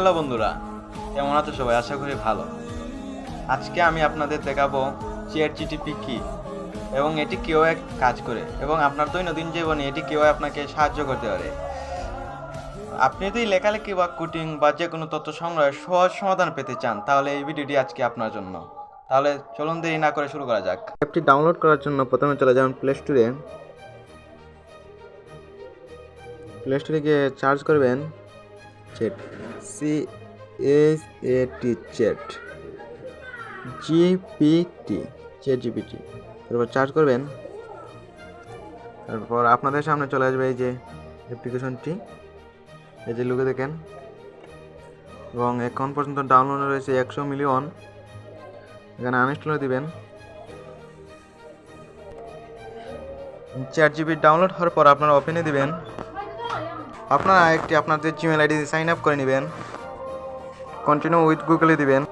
Hello বন্ধুরা, কেমন আছো সবাই? আশা করি ভালো। আজকে আমি আপনাদের দেখাবো চ্যাট জিটিপি কি এবং এটি কীভাবে কাজ করে এবং আপনার দৈনন্দিন জীবনে এটি কীভাবে আপনাকে সাহায্য করতে পারে। আপনি যদি লেখালেখি বা কোডিং বা যে কোনো তথ্য সংগ্রহের সহজ সমাধান পেতে চান তাহলে এই ভিডিওটি আজকে আপনার জন্য। তাহলে চলুন দেরি না করে শুরু করা যাক। অ্যাপটি ডাউনলোড করার জন্য প্রথমে চলে যাবেন প্লে স্টোরে গিয়ে সার্চ করবেন chat, CHAT, chat GPT, chat GPT. তারপর সার্চ করবেন, তারপর আপনাদের সামনে চলে আসবে এই যে অ্যাপ্লিকেশনটি, এই যে লোগো দেখেন, এবং এখন পর্যন্ত ডাউনলোড রয়েছে 100 মিলিয়ন। এখানে আনইনস্টল দিবেন। চ্যাট জিপিটি ডাউনলোড হওয়ার পর আপনারা ওপেনে দিবেন। আপনারা একটি আপনাদের জিমেল আইডি দিয়ে সাইন আপ করে নেবেন। কন্টিনিউ উইথ গুগলে দিবেন।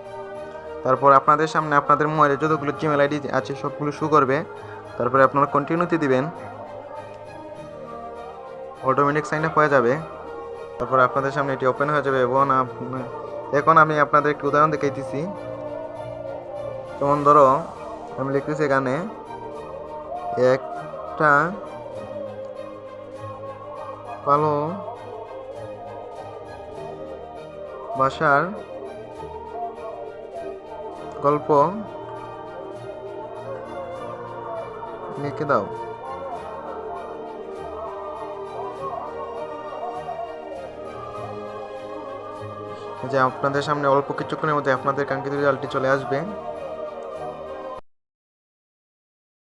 তারপর আপনাদের সামনে আপনাদের মোবাইলে যতগুলো জিমেল আইডি আছে সবগুলো শো করবে। তারপরে আপনারা কন্টিনিউতে দিবেন, অটোমেটিক সাইন আপ হয়ে যাবে। তারপর আপনাদের সামনে এটি ওপেন হয়ে যাবে এবং এখন আমি আপনাদের একটি উদাহরণ দেখাইতেছি। যেমন ধরো আমি লিখতেছি এখানে একটা ভালো ভাষার গল্প লিখে দাও। যে আপনাদের সামনে অল্প কিছুক্ষণের মধ্যে আপনাদের কাঙ্ক্ষিত রেজাল্টটি চলে আসবে।